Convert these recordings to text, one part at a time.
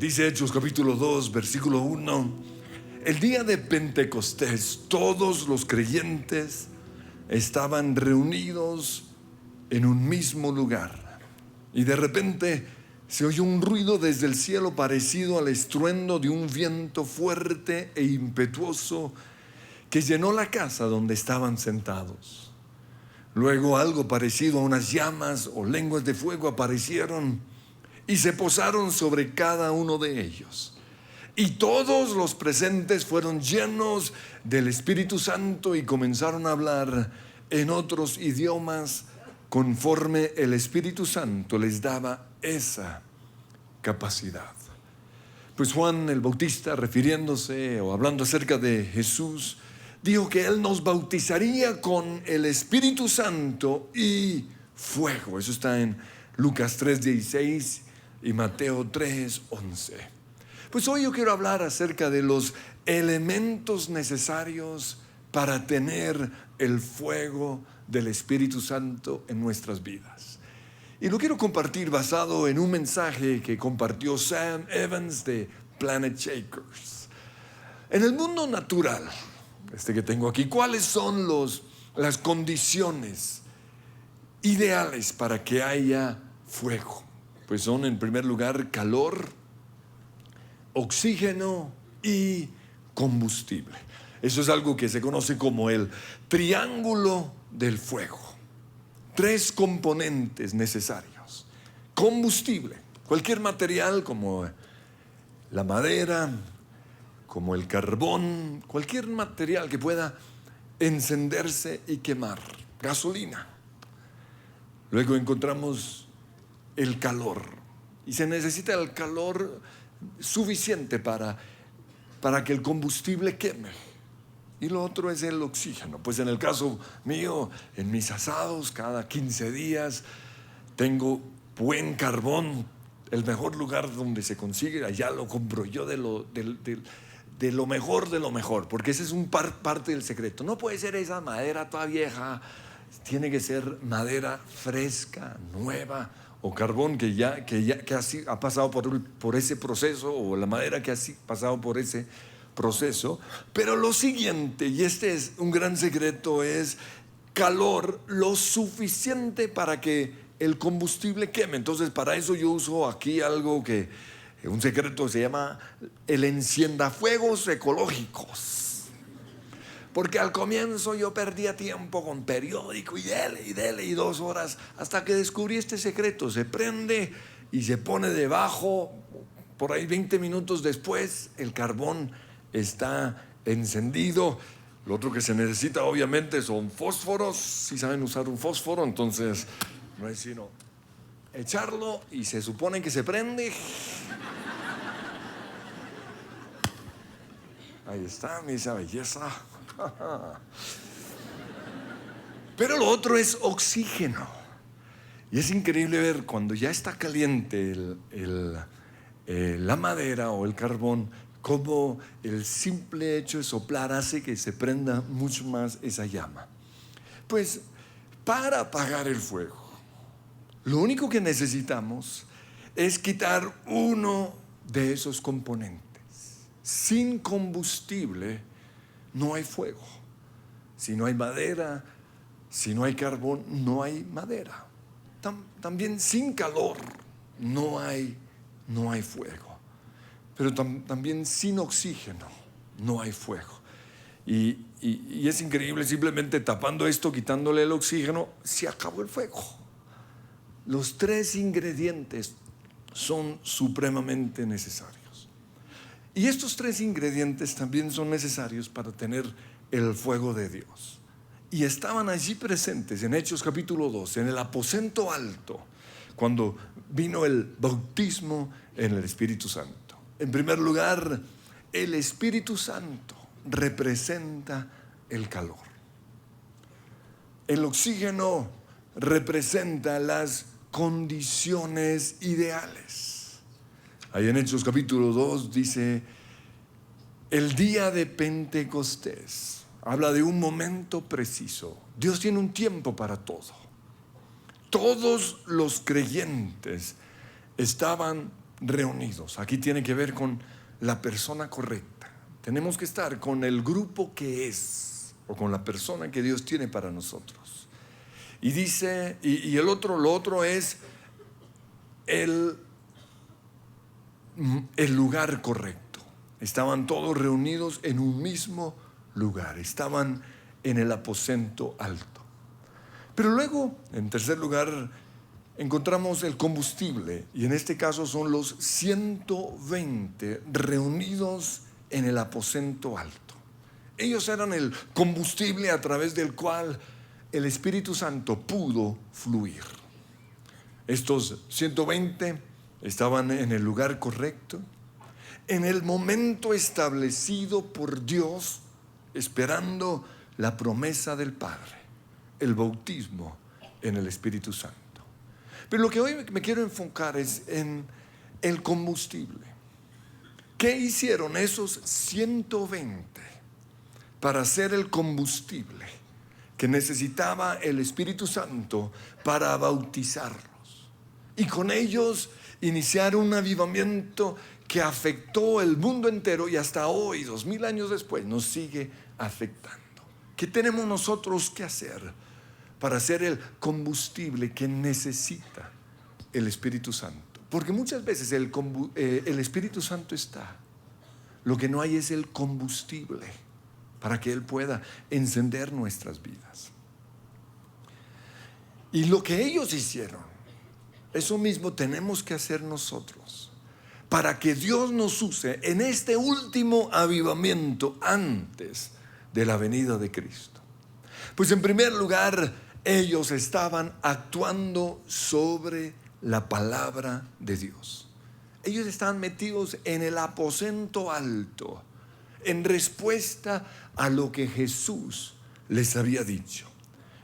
Dice Hechos capítulo 2, versículo 1. El día de Pentecostés, todos los creyentes estaban reunidos en un mismo lugar. Y de repente se oyó un ruido desde el cielo parecido al estruendo de un viento fuerte e impetuoso que llenó la casa donde estaban sentados. Luego algo parecido a unas llamas o lenguas de fuego aparecieron y se posaron sobre cada uno de ellos. Y todos los presentes fueron llenos del Espíritu Santo y comenzaron a hablar en otros idiomas conforme el Espíritu Santo les daba esa capacidad. Pues Juan el Bautista, refiriéndose o hablando acerca de Jesús, dijo que Él nos bautizaría con el Espíritu Santo y fuego. Eso está en Lucas 3:16 y Mateo 3:11. Pues hoy yo quiero hablar acerca de los elementos necesarios para tener el fuego del Espíritu Santo en nuestras vidas. Y lo quiero compartir basado en un mensaje que compartió Sam Evans de Planet Shakers. En el mundo natural, que tengo aquí, ¿cuáles son las condiciones ideales para que haya fuego? Pues son, en primer lugar, calor, oxígeno y combustible. Eso es algo que se conoce como el triángulo del fuego. 3 componentes necesarios. Combustible, cualquier material como la madera, como el carbón, cualquier material que pueda encenderse y quemar. Gasolina. Luego encontramos el calor. Y se necesita el calor suficiente para que el combustible queme. Y lo otro es el oxígeno. Pues en el caso mío, en mis asados, cada 15 días, tengo buen carbón. El mejor lugar donde se consigue, allá lo compro yo de lo mejor, porque ese es parte del secreto. No puede ser esa madera toda vieja, tiene que ser madera fresca, nueva, o carbón que así ha pasado por ese proceso, o la madera que ha pasado por ese proceso. Pero lo siguiente, y este es un gran secreto, es calor lo suficiente para que el combustible queme. Entonces, para eso yo uso aquí algo que un secreto se llama el enciendafuegos ecológicos. Porque al comienzo yo perdía tiempo con periódico y dele, y 2 horas, hasta que descubrí este secreto. Se prende y se pone debajo, por ahí 20 minutos después, el carbón está encendido. Lo otro que se necesita obviamente son fósforos. Si saben usar un fósforo, entonces no es sino echarlo y se supone que se prende. Ahí está, esa belleza. Pero lo otro es oxígeno. Y es increíble ver cuando ya está caliente la madera o el carbón, cómo el simple hecho de soplar hace que se prenda mucho más esa llama. Pues para apagar el fuego, lo único que necesitamos es quitar uno de esos componentes. Sin combustible no hay fuego. Si no hay madera, si no hay carbón, no hay madera. También sin calor no hay fuego. Pero también sin oxígeno no hay fuego. Y es increíble, simplemente tapando esto, quitándole el oxígeno, se acabó el fuego. Los 3 ingredientes son supremamente necesarios. Y estos 3 ingredientes también son necesarios para tener el fuego de Dios. Y estaban allí presentes en Hechos capítulo 2, en el aposento alto, cuando vino el bautismo en el Espíritu Santo. En primer lugar, el Espíritu Santo representa el calor. El oxígeno representa las condiciones ideales. Ahí en Hechos capítulo 2 dice, el día de Pentecostés. Habla de un momento preciso. Dios tiene un tiempo para todo. Todos los creyentes estaban reunidos. Aquí tiene que ver con la persona correcta. Tenemos que estar con el grupo que es, o con la persona que Dios tiene para nosotros. Y dice, lo otro es el lugar correcto. Estaban todos reunidos en un mismo lugar. Estaban en el aposento alto. Pero luego, en tercer lugar, encontramos el combustible. Y en este caso son los 120 reunidos en el aposento alto. Ellos eran el combustible a través del cual el Espíritu Santo pudo fluir. Estos 120 estaban en el lugar correcto, en el momento establecido por Dios, esperando la promesa del Padre, el bautismo en el Espíritu Santo. Pero lo que hoy me quiero enfocar es en el combustible. ¿Qué hicieron esos 120 para hacer el combustible que necesitaba el Espíritu Santo para bautizarlos? Y con ellos iniciar un avivamiento que afectó el mundo entero y hasta hoy, 2000 años después, nos sigue afectando. ¿Qué tenemos nosotros que hacer para hacer el combustible que necesita el Espíritu Santo? Porque muchas veces el Espíritu Santo está. Lo que no hay es el combustible para que Él pueda encender nuestras vidas. Y lo que ellos hicieron, eso mismo tenemos que hacer nosotros para que Dios nos use en este último avivamiento antes de la venida de Cristo. Pues en primer lugar, ellos estaban actuando sobre la palabra de Dios. Ellos estaban metidos en el aposento alto en respuesta a lo que Jesús les había dicho.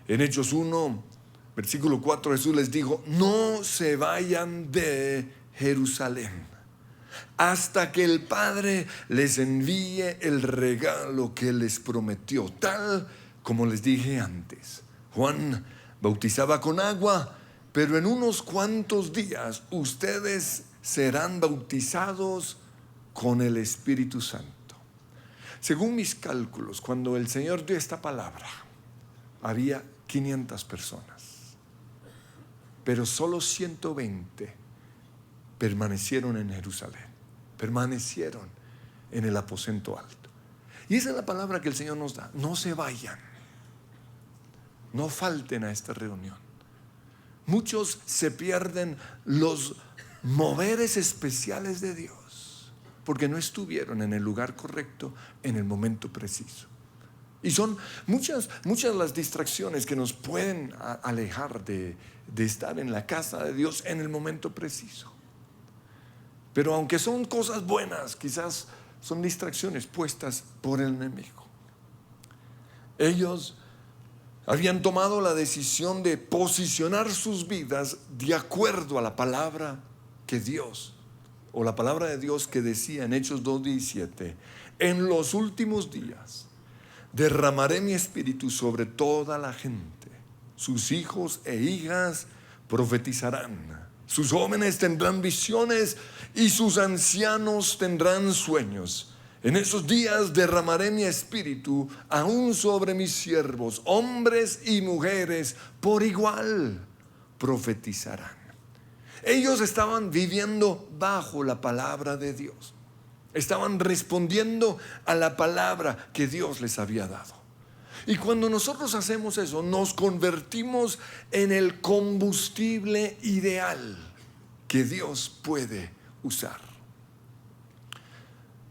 En Hechos 1, versículo 4, Jesús les dijo: no se vayan de Jerusalén hasta que el Padre les envíe el regalo que les prometió, tal como les dije antes. Juan bautizaba con agua, pero en unos cuantos días ustedes serán bautizados con el Espíritu Santo. Según mis cálculos, cuando el Señor dio esta palabra, había 500 personas, pero solo 120 permanecieron en Jerusalén, permanecieron en el aposento alto. Y esa es la palabra que el Señor nos da: no se vayan, no falten a esta reunión. Muchos se pierden los moveres especiales de Dios porque no estuvieron en el lugar correcto en el momento preciso. Y son muchas las distracciones que nos pueden alejar de estar en la casa de Dios en el momento preciso. Pero aunque son cosas buenas, quizás son distracciones puestas por el enemigo. Ellos habían tomado la decisión de posicionar sus vidas de acuerdo a la palabra que Dios, o la palabra de Dios que decía en Hechos 2:17: en los últimos días derramaré mi espíritu sobre toda la gente. Sus hijos e hijas profetizarán. Sus jóvenes tendrán visiones y sus ancianos tendrán sueños. En esos días derramaré mi espíritu aún sobre mis siervos, hombres y mujeres por igual profetizarán. Ellos estaban viviendo bajo la palabra de Dios. Estaban respondiendo a la palabra que Dios les había dado. Y cuando nosotros hacemos eso, nos convertimos en el combustible ideal que Dios puede usar.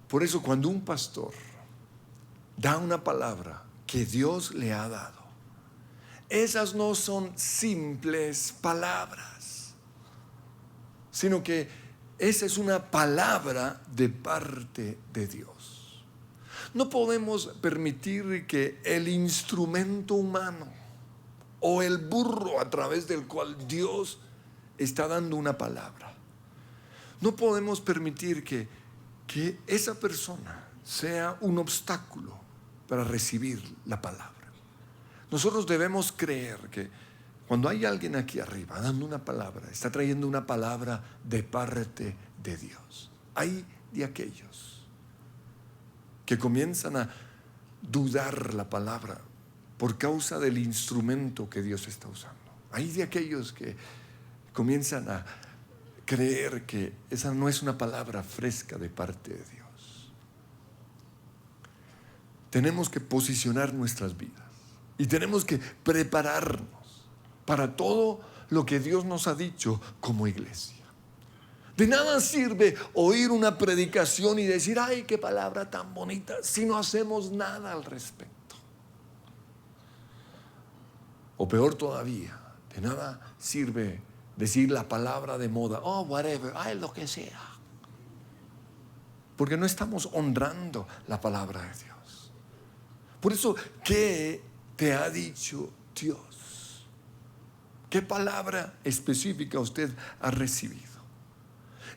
Por eso, cuando un pastor da una palabra que Dios le ha dado, esas no son simples palabras, sino que esa es una palabra de parte de Dios. No podemos permitir que el instrumento humano o el burro a través del cual Dios está dando una palabra, no podemos permitir que esa persona sea un obstáculo para recibir la palabra. Nosotros debemos creer que Cuando hay alguien aquí arriba dando una palabra, está trayendo una palabra de parte de Dios. Hay de aquellos que comienzan a dudar la palabra por causa del instrumento que Dios está usando. Hay de aquellos que comienzan a creer que esa no es una palabra fresca de parte de Dios. Tenemos que posicionar nuestras vidas y tenemos que prepararnos para todo lo que Dios nos ha dicho como iglesia. De nada sirve oír una predicación y decir, ay, qué palabra tan bonita, si no hacemos nada al respecto. O peor todavía, de nada sirve decir la palabra de moda, oh, whatever, ay, lo que sea. Porque no estamos honrando la palabra de Dios. Por eso, ¿qué te ha dicho Dios? ¿Qué palabra específica usted ha recibido?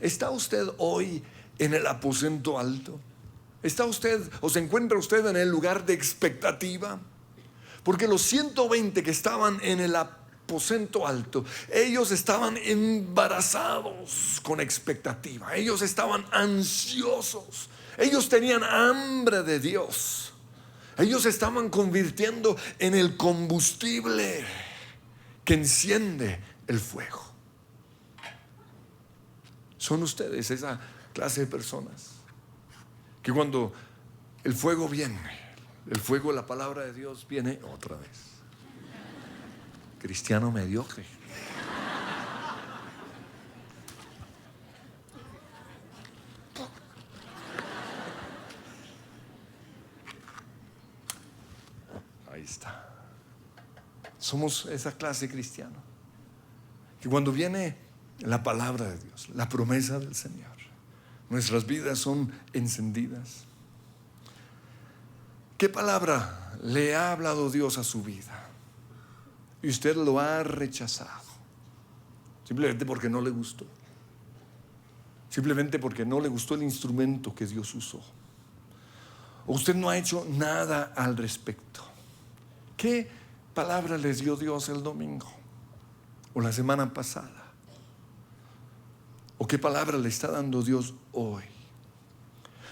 ¿Está usted hoy en el aposento alto? ¿Está usted o se encuentra usted en el lugar de expectativa? Porque los 120 que estaban en el aposento alto, ellos estaban embarazados con expectativa. Ellos estaban ansiosos. Ellos tenían hambre de Dios. Ellos estaban convirtiendo en el combustible que enciende el fuego. Son ustedes esa clase de personas que cuando el fuego viene, el fuego de la palabra de Dios viene otra vez. Cristiano mediocre. Ahí está. Somos esa clase cristiana que cuando viene la palabra de Dios, la promesa del Señor, nuestras vidas son encendidas. ¿Qué palabra le ha hablado Dios a su vida y usted lo ha rechazado? Simplemente porque no le gustó. Simplemente porque no le gustó el instrumento que Dios usó. O usted no ha hecho nada al respecto. ¿Qué palabra les dio Dios el domingo o la semana pasada? ¿O qué palabra le está dando Dios hoy?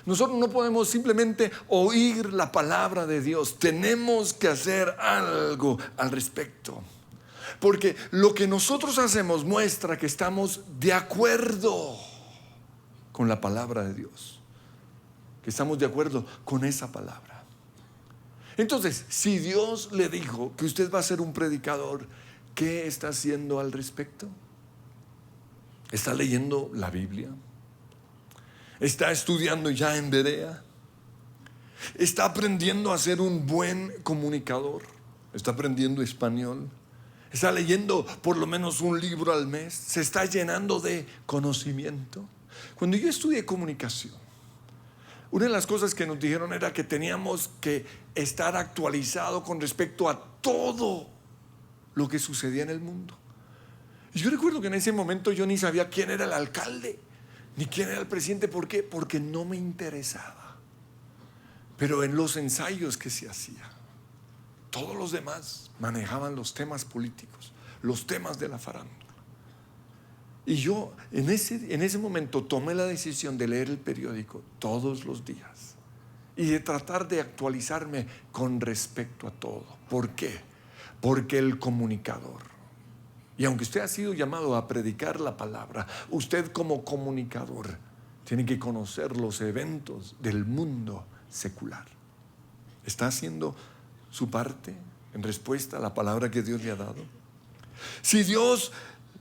Nosotros no podemos simplemente oír la palabra de Dios. Tenemos que hacer algo al respecto. Porque lo que nosotros hacemos muestra que estamos de acuerdo con la palabra de Dios. Que estamos de acuerdo con esa palabra. Entonces, si Dios le dijo que usted va a ser un predicador, ¿qué está haciendo al respecto? ¿Está leyendo la Biblia? ¿Está estudiando ya en Berea? ¿Está aprendiendo a ser un buen comunicador? ¿Está aprendiendo español? ¿Está leyendo por lo menos un libro al mes? ¿Se está llenando de conocimiento? Cuando yo estudié comunicación, una de las cosas que nos dijeron era que teníamos que estar actualizados con respecto a todo lo que sucedía en el mundo. Y yo recuerdo que en ese momento yo ni sabía quién era el alcalde, ni quién era el presidente. ¿Por qué? Porque no me interesaba. Pero en los ensayos que se hacía, todos los demás manejaban los temas políticos, los temas de la farándula. Y yo en ese momento tomé la decisión de leer el periódico todos los días y de tratar de actualizarme con respecto a todo. ¿Por qué? Porque el comunicador, y aunque usted ha sido llamado a predicar la palabra, usted como comunicador tiene que conocer los eventos del mundo secular. ¿Está haciendo su parte en respuesta a la palabra que Dios le ha dado? Si Dios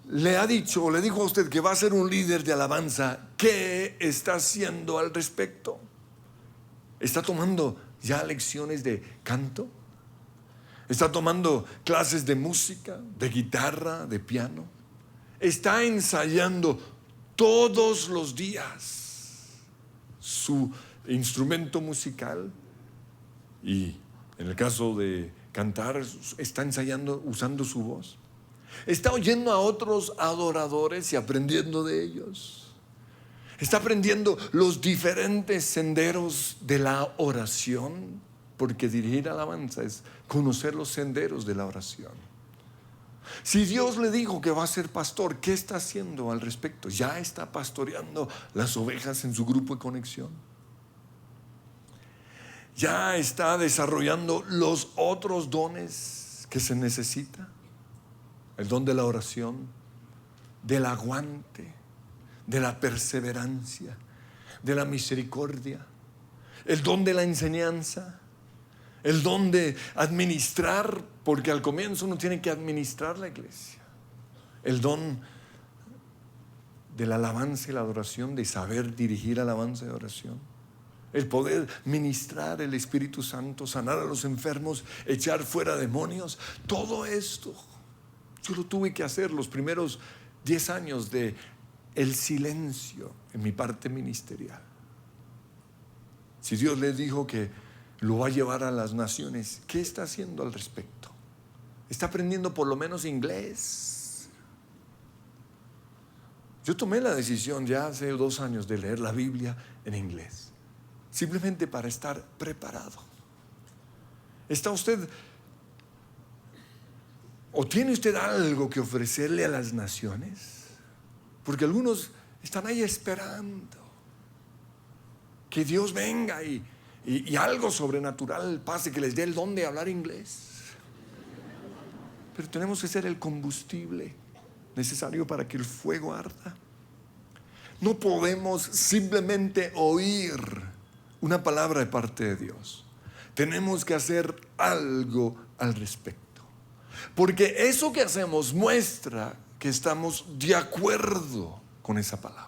le ha dicho o le dijo a usted que va a ser un líder de alabanza, ¿qué está haciendo al respecto? ¿Está tomando ya lecciones de canto? ¿Está tomando clases de música, de guitarra, de piano? ¿Está ensayando todos los días su instrumento musical? Y en el caso de cantar, ¿está ensayando usando su voz? ¿Está oyendo a otros adoradores y aprendiendo de ellos? ¿Está aprendiendo los diferentes senderos de la oración? Porque dirigir alabanza es conocer los senderos de la oración. Si Dios le dijo que va a ser pastor, ¿qué está haciendo al respecto? ¿Ya está pastoreando las ovejas en su grupo de conexión? ¿Ya está desarrollando los otros dones que se necesita? El don de la oración, del aguante, de la perseverancia, de la misericordia, el don de la enseñanza, el don de administrar, porque al comienzo uno tiene que administrar la iglesia, el don de la alabanza y la adoración, de saber dirigir alabanza y oración, el poder ministrar el Espíritu Santo, sanar a los enfermos, echar fuera demonios. Todo esto yo lo tuve que hacer los primeros 10 años de el silencio en mi parte ministerial. Si Dios le dijo que lo va a llevar a las naciones, ¿qué está haciendo al respecto? ¿Está aprendiendo por lo menos inglés? Yo tomé la decisión ya hace 2 años de leer la Biblia en inglés, simplemente para estar preparado. ¿Está usted o tiene usted algo que ofrecerle a las naciones? Porque algunos están ahí esperando que Dios venga y algo sobrenatural pase, que les dé el don de hablar inglés. Pero tenemos que ser el combustible necesario para que el fuego arda. No podemos simplemente oír una palabra de parte de Dios. Tenemos que hacer algo al respecto, porque eso que hacemos muestra que estamos de acuerdo con esa palabra.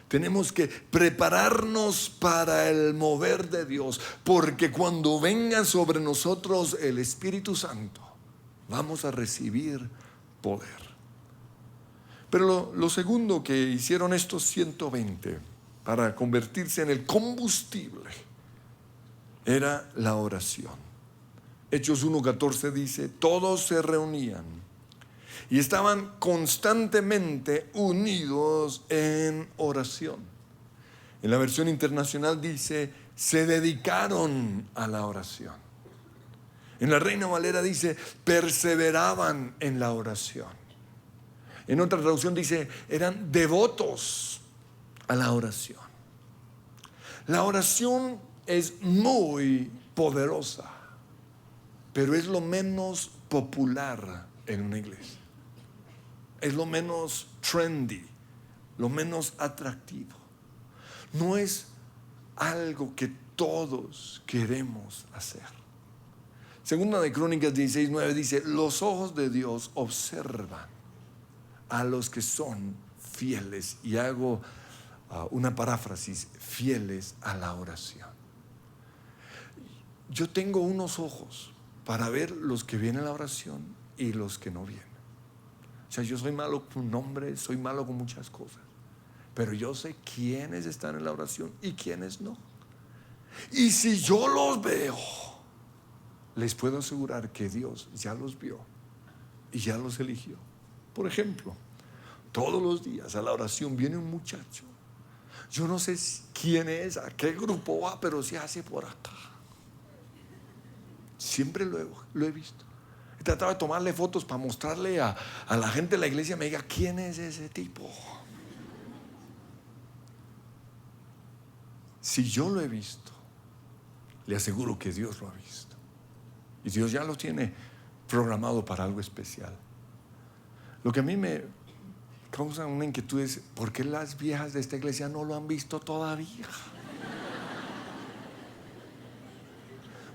Tenemos que prepararnos para el mover de Dios, porque cuando venga sobre nosotros el Espíritu Santo, vamos a recibir poder. Pero lo segundo que hicieron estos 120 para convertirse en el combustible era la oración. Hechos 1:14 dice: todos se reunían y estaban constantemente unidos en oración. En la versión internacional dice: se dedicaron a la oración. En la Reina Valera dice: perseveraban en la oración. En otra traducción dice: eran devotos a la oración. La oración es muy poderosa, pero es lo menos popular en una iglesia. Es lo menos trendy, lo menos atractivo. No es algo que todos queremos hacer. Segunda de Crónicas 16:9 dice: los ojos de Dios observan a los que son fieles. Y hago una paráfrasis: fieles a la oración. Yo tengo unos ojos para ver los que vienen a la oración y los que no vienen. O sea, yo soy malo con nombres, soy malo con muchas cosas, pero yo sé quiénes están en la oración y quiénes no. Y si yo los veo, les puedo asegurar que Dios ya los vio y ya los eligió. Por ejemplo, todos los días a la oración viene un muchacho. Yo no sé quién es, a qué grupo va, pero se hace por acá. Siempre lo he visto. He tratado de tomarle fotos para mostrarle a la gente de la iglesia, me diga: ¿quién es ese tipo? Si yo lo he visto, le aseguro que Dios lo ha visto. Y Dios ya lo tiene programado para algo especial. Lo que a mí me causa una inquietud es: ¿por qué las viejas de esta iglesia no lo han visto todavía?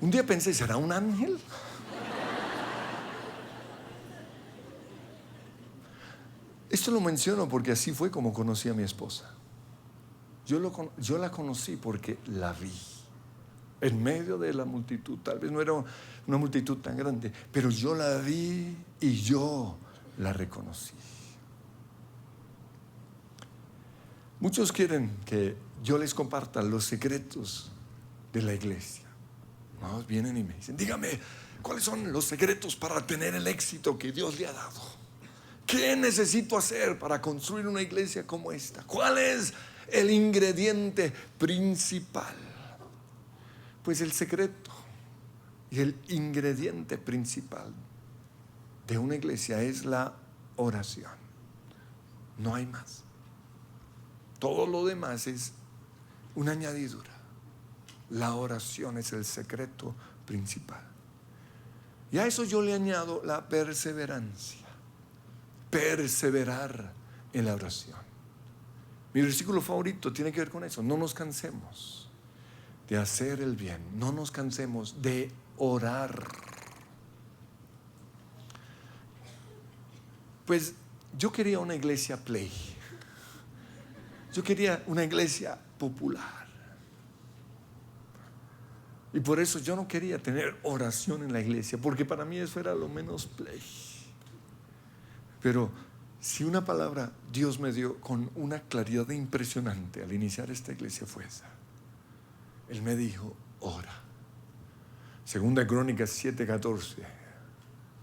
Un día pensé: ¿será un ángel? Esto lo menciono porque así fue como conocí a mi esposa. Yo la conocí porque la vi en medio de la multitud. Tal vez no era una multitud tan grande, pero yo la vi y yo la reconocí. Muchos quieren que yo les comparta los secretos de la iglesia. ¿No? Vienen y me dicen: dígame, ¿cuáles son los secretos para tener el éxito que Dios le ha dado? ¿Qué necesito hacer para construir una iglesia como esta? ¿Cuál es el ingrediente principal? Pues el secreto y el ingrediente principal de una iglesia es la oración. No hay más. Todo lo demás es una añadidura. La oración es el secreto principal. Y a eso yo le añado la perseverancia. Perseverar en la oración. Mi versículo favorito tiene que ver con eso. No nos cansemos de hacer el bien. No nos cansemos de orar. Pues yo quería una iglesia play. Yo quería una iglesia popular. Y por eso yo no quería tener oración en la iglesia, porque para mí eso era lo menos play. Pero si una palabra Dios me dio con una claridad impresionante al iniciar esta iglesia fue esa. Él me dijo, ora. Segunda Crónicas 7:14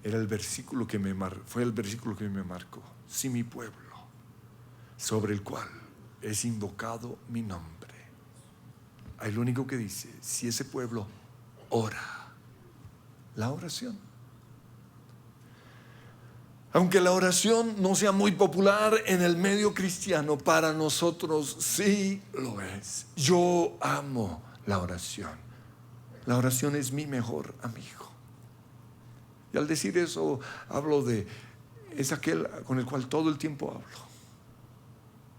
era el versículo que fue el versículo que me marcó. Si mi pueblo, sobre el cual es invocado mi nombre, ahí lo único que dice, si ese pueblo ora, la oración. Aunque la oración no sea muy popular en el medio cristiano, para nosotros sí lo es. Yo amo la oración. La oración es mi mejor amigo. Y al decir eso, es aquel con el cual todo el tiempo hablo.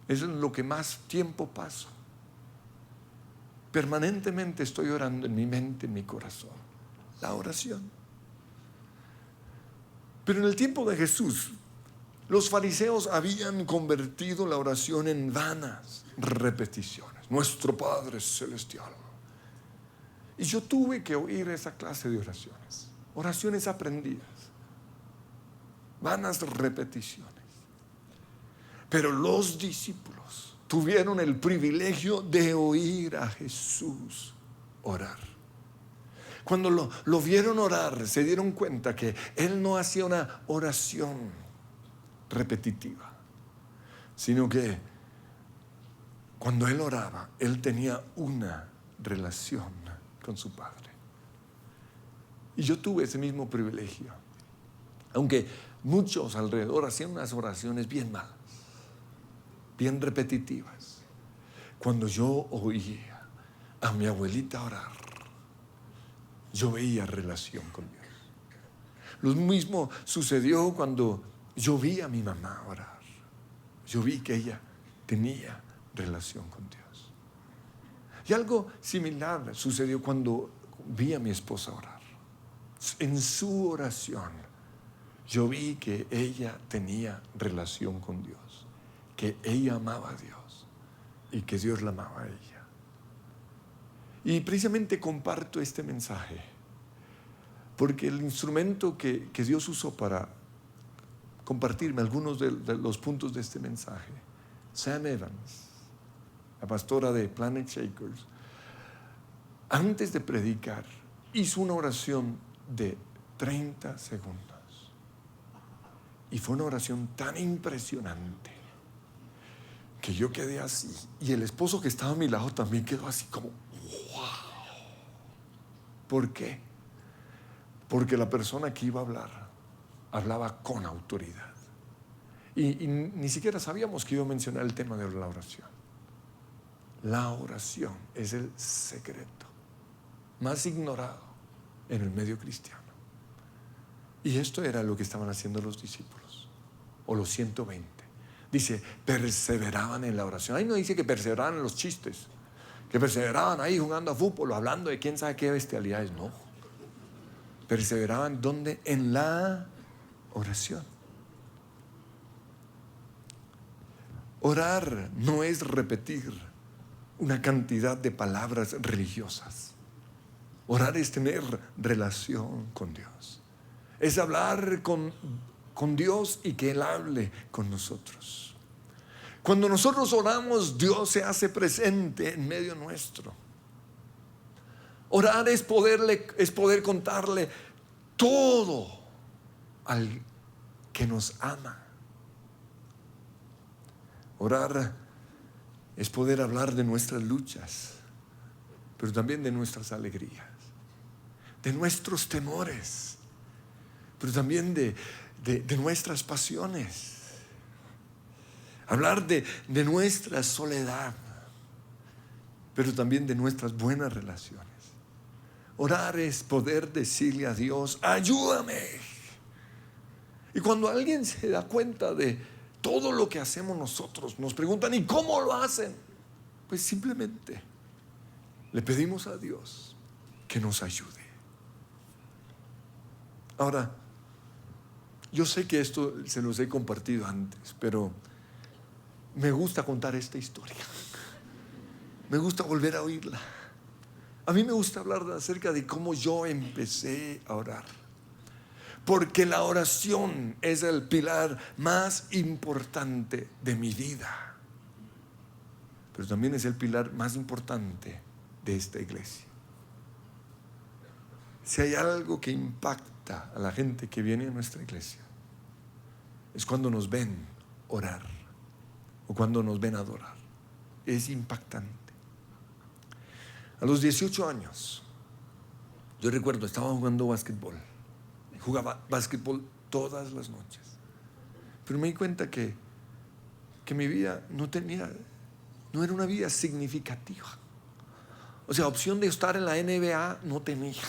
Es en lo que más tiempo paso. Permanentemente estoy orando en mi mente, en mi corazón. La oración. Pero en el tiempo de Jesús, los fariseos habían convertido la oración en vanas repeticiones. Nuestro Padre Celestial. Y yo tuve que oír esa clase de oraciones. Oraciones aprendidas. Vanas repeticiones. Pero los discípulos tuvieron el privilegio de oír a Jesús orar. Cuando lo vieron orar, se dieron cuenta que Él no hacía una oración repetitiva, sino que cuando Él oraba, Él tenía una relación con su Padre. Y yo tuve ese mismo privilegio, aunque muchos alrededor hacían unas oraciones bien malas, bien repetitivas. Cuando yo oía a mi abuelita orar, yo veía relación con Dios. Lo mismo sucedió cuando yo vi a mi mamá orar. Yo vi que ella tenía relación con Dios. Y algo similar sucedió cuando vi a mi esposa orar. En su oración, yo vi que ella tenía relación con Dios, que ella amaba a Dios y que Dios la amaba a ella. Y precisamente comparto este mensaje porque el instrumento que Dios usó para compartirme algunos de los puntos de este mensaje, Sam Evans, la pastora de Planet Shakers, antes de predicar, hizo una oración de 30 segundos. Y fue una oración tan impresionante que yo quedé así. Y el esposo que estaba a mi lado también quedó así como, wow. ¿Por qué? Porque la persona que iba a hablar hablaba con autoridad. Y ni siquiera sabíamos que iba a mencionar el tema de la oración. La oración es el secreto más ignorado en el medio cristiano. Y esto era lo que estaban haciendo los discípulos, o los 120. Dice, perseveraban en la oración. Ahí no dice que perseveraban en los chistes, que perseveraban ahí jugando a fútbol o hablando de quién sabe qué bestialidades. No. Perseveraban ¿dónde? En la oración. Orar no es repetir una cantidad de palabras religiosas. Orar es tener relación con Dios. Es hablar con Dios y que Él hable con nosotros. Cuando nosotros oramos, Dios se hace presente en medio nuestro. Orar es poder contarle todo al que nos ama. Orar es poder hablar de nuestras luchas, pero también de nuestras alegrías, de nuestros temores, pero también de de nuestras pasiones, hablar de nuestra soledad, pero también de nuestras buenas relaciones. Orar es poder decirle a Dios: ayúdame. Y cuando alguien se da cuenta de todo lo que hacemos nosotros, nos preguntan: ¿y cómo lo hacen? Pues simplemente le pedimos a Dios que nos ayude. Ahora, yo sé que esto se los he compartido antes, pero me gusta contar esta historia. Me gusta volver a oírla. A mí me gusta hablar acerca de cómo yo empecé a orar, porque la oración es el pilar más importante de mi vida, pero también es el pilar más importante de esta iglesia. Si hay algo que impacta a la gente que viene a nuestra iglesia, es cuando nos ven orar o cuando nos ven adorar. Es impactante. A los 18 años, yo recuerdo, estaba jugando básquetbol. Jugaba básquetbol todas las noches. Pero me di cuenta que mi vida no era una vida significativa. O sea, opción de estar en la NBA no tenía.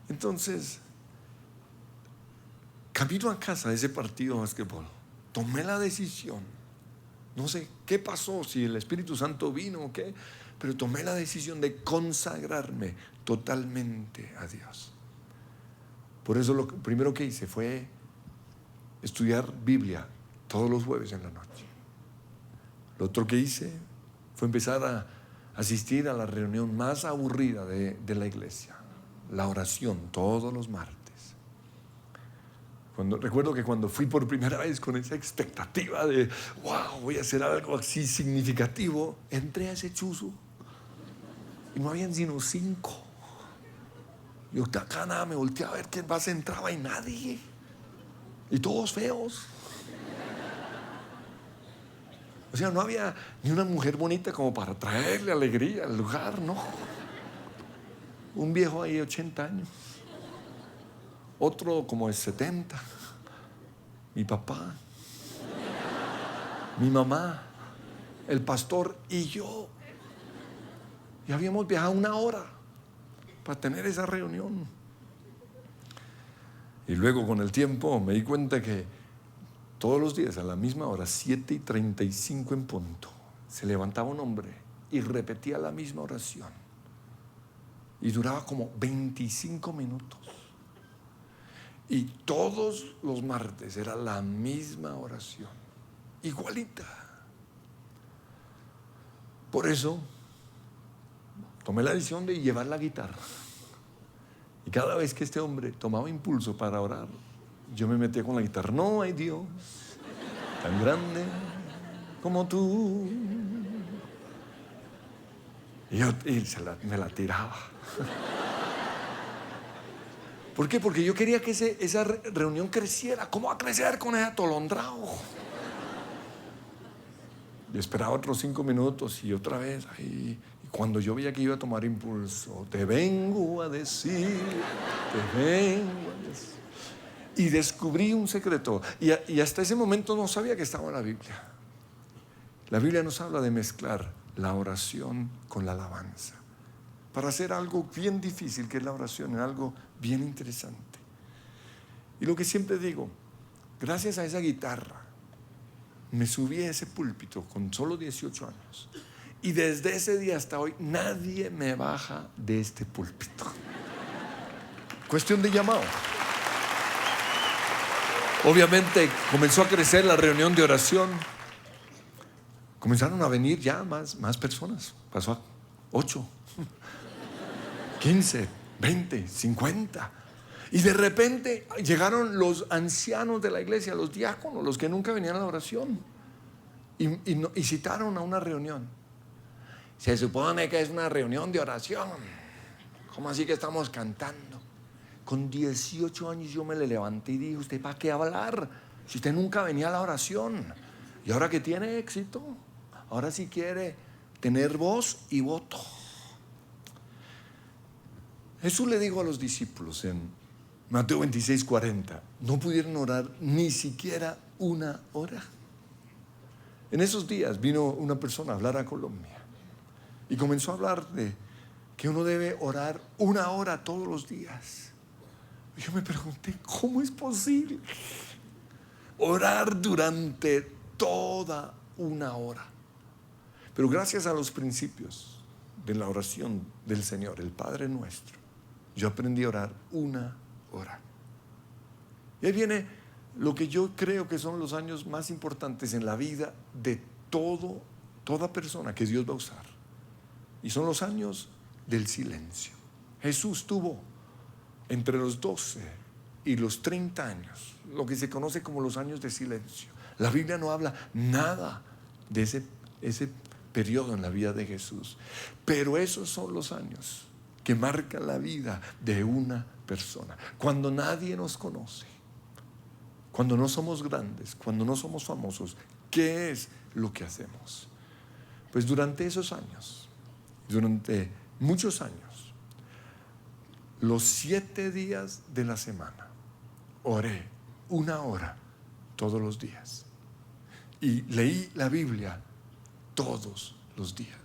Entonces, camino a casa de ese partido de básquetbol, tomé la decisión. No sé qué pasó, si el Espíritu Santo vino o qué, pero tomé la decisión de consagrarme totalmente a Dios. Por eso lo primero que hice fue estudiar Biblia todos los jueves en la noche. Lo otro que hice fue empezar a asistir a la reunión más aburrida de la iglesia, la oración todos los martes. Recuerdo que cuando fui por primera vez con esa expectativa de wow, voy a hacer algo así significativo, entré a ese chuzo y no habían sino 5. Yo acá nada, me volteé a ver quién más entraba y nadie, y todos feos. O sea, no había ni una mujer bonita como para traerle alegría al lugar, no. Un viejo ahí de 80 años, otro como de 70, mi papá, mi mamá, el pastor y yo. Y habíamos viajado 1 hora para tener esa reunión. Y luego con el tiempo me di cuenta que todos los días a la misma hora, 7:35 en punto, se levantaba un hombre y repetía la misma oración. Y duraba como 25 minutos. Y todos los martes era la misma oración, igualita. Por eso tomé la decisión de llevar la guitarra. Y cada vez que este hombre tomaba impulso para orar, yo me metía con la guitarra. No hay Dios tan grande como tú. Y me la tiraba. ¿Por qué? Porque yo quería que esa reunión creciera. ¿Cómo va a crecer con ese atolondrado? Y esperaba otros 5 minutos y otra vez. Y cuando yo veía que iba a tomar impulso, te vengo a decir. Y descubrí un secreto. Y hasta ese momento no sabía que estaba en la Biblia. La Biblia nos habla de mezclar la oración con la alabanza, para hacer algo bien difícil, que es la oración, en algo bien interesante. Y lo que siempre digo, gracias a esa guitarra, me subí a ese púlpito con solo 18 años. Y desde ese día hasta hoy, nadie me baja de este púlpito. Cuestión de llamado. Obviamente comenzó a crecer la reunión de oración. Comenzaron a venir ya más personas. Pasó a 8. 15, 20, 50. Y de repente llegaron los ancianos de la iglesia, los diáconos, los que nunca venían a la oración, y citaron a una reunión. Se supone que es una reunión de oración. ¿Cómo así que estamos cantando? Con 18 años yo me le levanté y dije: ¿usted para qué hablar? Si usted nunca venía a la oración. Y ahora que tiene éxito, ahora sí quiere tener voz y voto. Jesús le dijo a los discípulos en Mateo 26:40, no pudieron orar ni siquiera una hora. En esos días vino una persona a hablar a Colombia y comenzó a hablar de que uno debe orar una hora todos los días. Yo me pregunté, ¿cómo es posible orar durante toda una hora? Pero gracias a los principios de la oración del Señor, el Padre Nuestro, yo aprendí a orar una hora. Y ahí viene lo que yo creo que son los años más importantes en la vida de toda persona que Dios va a usar. Y son los años del silencio. Jesús tuvo entre los 12 y los 30 años, lo que se conoce como los años de silencio. La Biblia no habla nada de ese periodo en la vida de Jesús, pero esos son los años que marcan la vida de una persona. Cuando nadie nos conoce, cuando no somos grandes, cuando no somos famosos, ¿qué es lo que hacemos? Pues durante esos años, durante muchos años, los 7 días de la semana, oré una hora todos los días y leí la Biblia todos los días.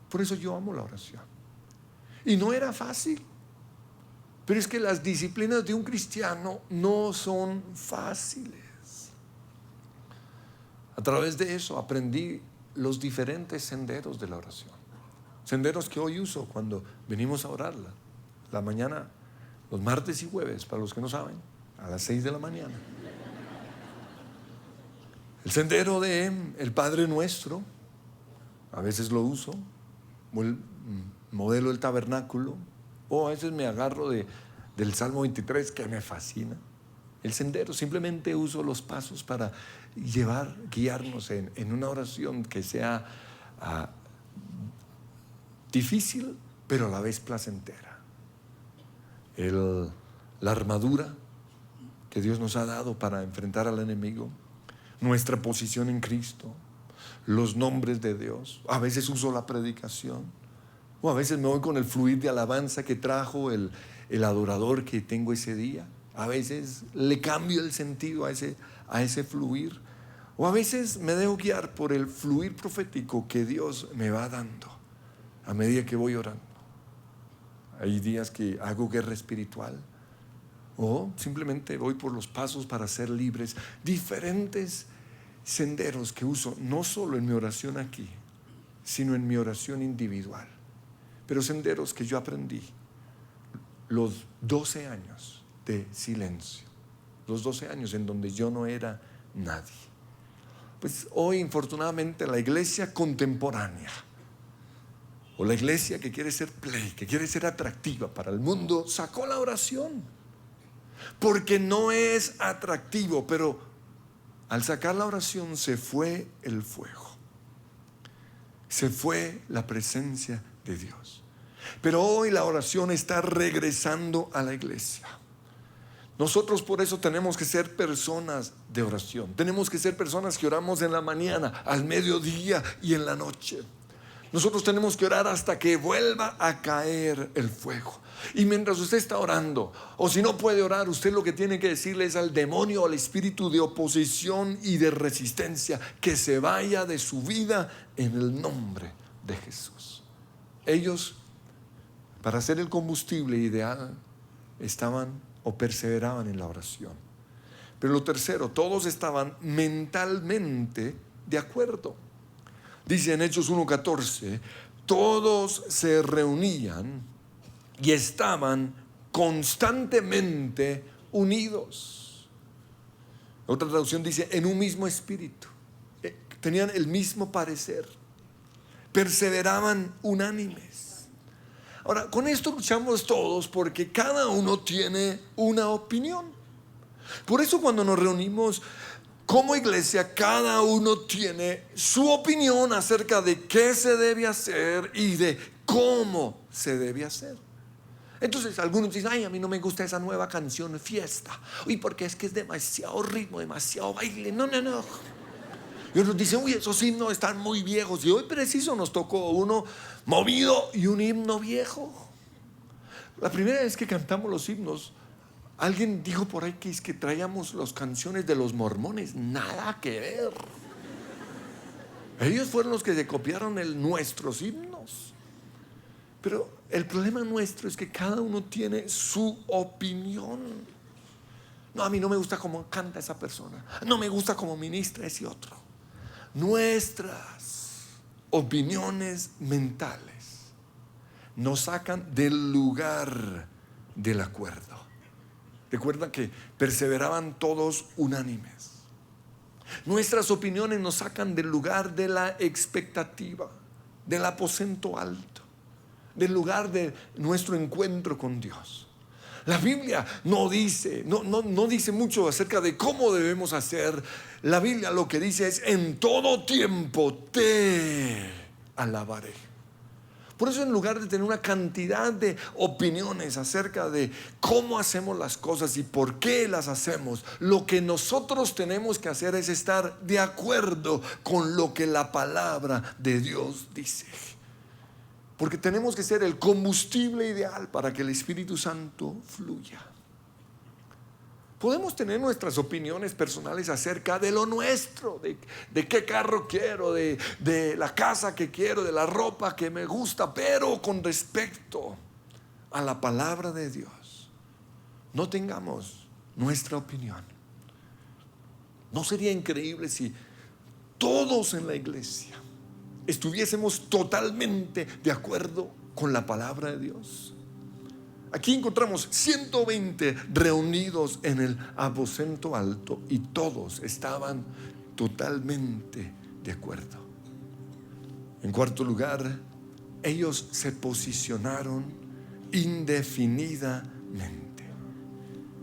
Por eso yo amo la oración. Y no era fácil, pero es que las disciplinas de un cristiano no son fáciles. A través de eso aprendí los diferentes senderos de la oración, senderos que hoy uso cuando venimos a orarla la mañana, los martes y jueves, para los que no saben, a las 6 de la mañana. El sendero de el Padre Nuestro, a veces lo uso, o el modelo del tabernáculo, o a veces me agarro del Salmo 23, que me fascina. El sendero, simplemente uso los pasos para guiarnos en una oración que sea difícil, pero a la vez placentera. La armadura que Dios nos ha dado para enfrentar al enemigo, nuestra posición en Cristo, los nombres de Dios. A veces uso la predicación, o a veces me voy con el fluir de alabanza que trajo el adorador que tengo ese día. A veces le cambio el sentido a ese fluir, o a veces me dejo guiar por el fluir profético que Dios me va dando a medida que voy orando. Hay días que hago guerra espiritual, o simplemente voy por los pasos para ser libres. Diferentes senderos que uso, no solo en mi oración aquí, sino en mi oración individual. Pero senderos que yo aprendí los 12 años de silencio, los 12 años en donde yo no era nadie. Pues hoy, infortunadamente, la iglesia contemporánea, o la iglesia que quiere ser play, que quiere ser atractiva para el mundo, sacó la oración, porque no es atractivo. Pero al sacar la oración se fue el fuego, se fue la presencia de Dios. Pero hoy la oración está regresando a la iglesia. Nosotros por eso tenemos que ser personas de oración. Tenemos que ser personas que oramos en la mañana, al mediodía y en la noche. Nosotros tenemos que orar hasta que vuelva a caer el fuego. Y mientras usted está orando, o si no puede orar, usted lo que tiene que decirle es al demonio, al espíritu de oposición y de resistencia, que se vaya de su vida en el nombre de Jesús. Ellos, para hacer el combustible ideal, estaban o perseveraban en la oración. Pero lo tercero, todos estaban mentalmente de acuerdo. Dice en Hechos 1:14, todos se reunían y estaban constantemente unidos. Otra traducción dice en un mismo espíritu. Tenían el mismo parecer, perseveraban unánimes. Ahora, con esto luchamos todos porque cada uno tiene una opinión. Por eso cuando nos reunimos como iglesia, cada uno tiene su opinión acerca de qué se debe hacer y de cómo se debe hacer. Entonces algunos dicen, ay, a mí no me gusta esa nueva canción fiesta, uy, porque es que es demasiado ritmo, demasiado baile, no. Y otros dicen, uy, esos himnos están muy viejos. Y hoy preciso nos tocó uno movido y un himno viejo. La primera vez que cantamos los himnos, alguien dijo por ahí que es que traíamos las canciones de los mormones. Nada que ver. Ellos fueron los que se copiaron nuestros himnos. Pero el problema nuestro es que cada uno tiene su opinión. No, a mí no me gusta cómo canta esa persona. No me gusta cómo ministra ese otro. Nuestras opiniones mentales nos sacan del lugar del acuerdo. Recuerdan que perseveraban todos unánimes. Nuestras opiniones nos sacan del lugar de la expectativa, del aposento alto, del lugar de nuestro encuentro con Dios. La Biblia no dice mucho acerca de cómo debemos hacer. La Biblia lo que dice es: en todo tiempo te alabaré. Por eso, en lugar de tener una cantidad de opiniones acerca de cómo hacemos las cosas y por qué las hacemos, lo que nosotros tenemos que hacer es estar de acuerdo con lo que la palabra de Dios dice. Porque tenemos que ser el combustible ideal para que el Espíritu Santo fluya. Podemos tener nuestras opiniones personales acerca de lo nuestro, de qué carro quiero, de la casa que quiero, de la ropa que me gusta, pero con respecto a la palabra de Dios, no tengamos nuestra opinión. ¿No sería increíble si todos en la iglesia estuviésemos totalmente de acuerdo con la palabra de Dios? Aquí encontramos 120 reunidos en el aposento alto y todos estaban totalmente de acuerdo. En cuarto lugar, ellos se posicionaron indefinidamente.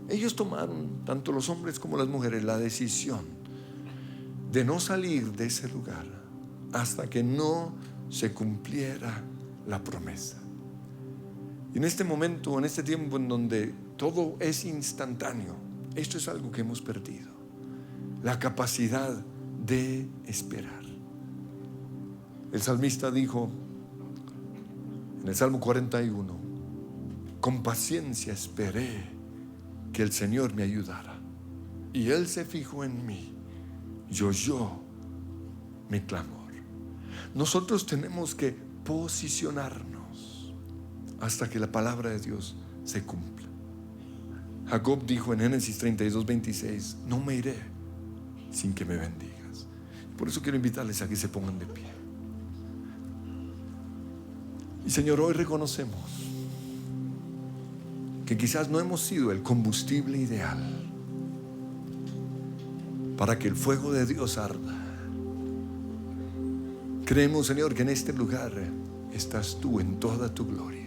Ellos tomaron, tanto los hombres como las mujeres, la decisión de no salir de ese lugar hasta que no se cumpliera la promesa. Y en este momento, en este tiempo en donde todo es instantáneo, esto es algo que hemos perdido: la capacidad de esperar. El salmista dijo en el Salmo 41: con paciencia esperé que el Señor me ayudara, y Él se fijó en mí y oyó mi clamor. Nosotros tenemos que posicionarnos hasta que la palabra de Dios se cumpla. Jacob dijo en Génesis 32:26: no me iré sin que me bendigas. Por eso quiero invitarles a que se pongan de pie. Y Señor, hoy reconocemos que quizás no hemos sido el combustible ideal para que el fuego de Dios arda. Creemos, Señor, que en este lugar estás tú en toda tu gloria.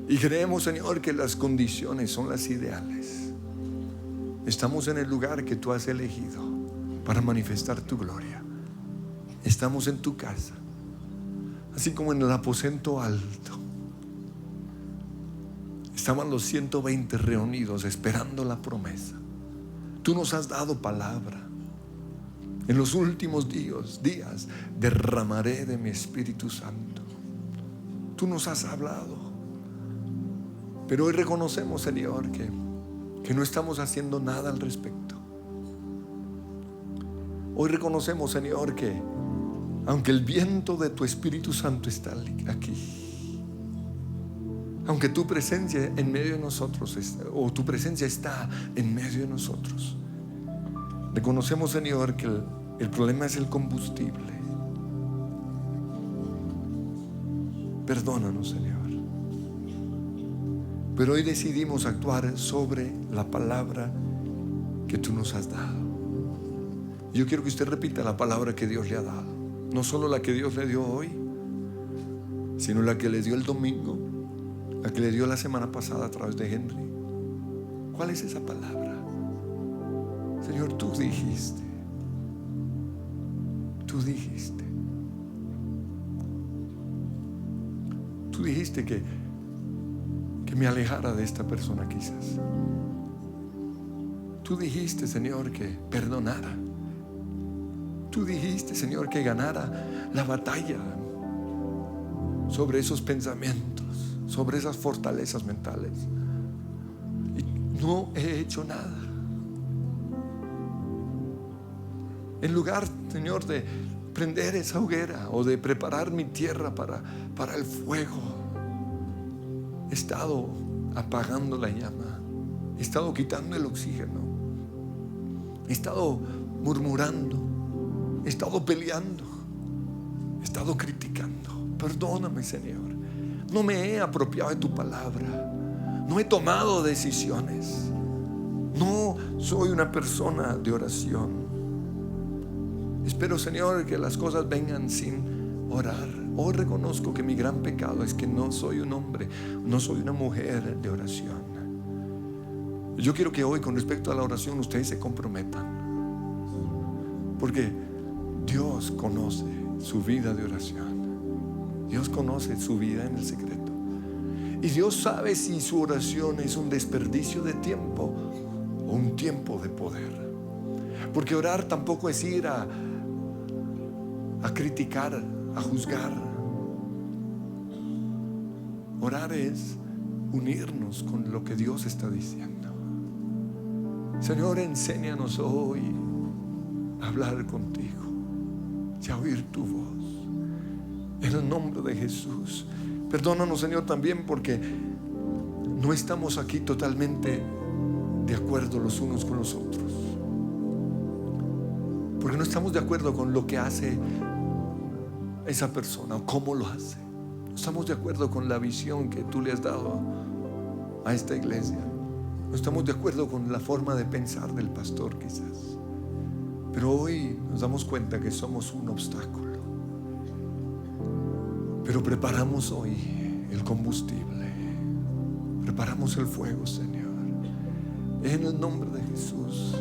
Y creemos, Señor, que las condiciones son las ideales. Estamos en el lugar que tú has elegido para manifestar tu gloria. Estamos en tu casa, así como en el aposento alto estaban los 120 reunidos esperando la promesa. Tú nos has dado palabra. En los últimos días derramaré de mi Espíritu Santo. Tú nos has hablado. Pero hoy reconocemos, Señor, que no estamos haciendo nada al respecto. Hoy reconocemos, Señor, que aunque el viento de tu Espíritu Santo está aquí, aunque tu presencia en medio de nosotros, o tu presencia está en medio de nosotros, reconocemos, Señor, que el problema es el combustible. Perdónanos, Señor. Pero hoy decidimos actuar sobre la palabra que tú nos has dado. Yo quiero que usted repita la palabra que Dios le ha dado. No solo la que Dios le dio hoy, sino la que le dio el domingo, la que le dio la semana pasada a través de Henry. ¿Cuál es esa palabra? Señor, tú dijiste. Tú dijiste. Tú dijiste que me alejara de esta persona quizás. Tú dijiste, Señor, que perdonara. Tú dijiste, Señor, que ganara la batalla. sobre esos pensamientos, sobre esas fortalezas mentales. Y no he hecho nada. En lugar, Señor, de prender esa hoguera o de preparar mi tierra para el fuego, he estado apagando la llama, he estado quitando el oxígeno, he estado murmurando, he estado peleando, he estado criticando. Perdóname, Señor. No me he apropiado de tu palabra, no he tomado decisiones, no soy una persona de oración. Espero, Señor, que las cosas vengan sin orar. Hoy reconozco que mi gran pecado es que no soy un hombre, no soy una mujer de oración. Yo quiero que hoy, con respecto a la oración, ustedes se comprometan, porque Dios conoce su vida de oración. Dios conoce su vida en el secreto. Y Dios sabe si su oración es un desperdicio de tiempo o un tiempo de poder. Porque orar tampoco es ir a criticar, a juzgar. Orar es unirnos con lo que Dios está diciendo. Señor, enséñanos hoy a hablar contigo y a oír tu voz, en el nombre de Jesús. Perdónanos, Señor, también porque no estamos aquí totalmente de acuerdo los unos con los otros, porque no estamos de acuerdo con lo que hace esa persona o cómo lo hace. No estamos de acuerdo con la visión que tú le has dado a esta iglesia. No estamos de acuerdo con la forma de pensar del pastor, quizás. Pero hoy nos damos cuenta que somos un obstáculo. Pero preparamos hoy el combustible, preparamos el fuego, Señor, en el nombre de Jesús.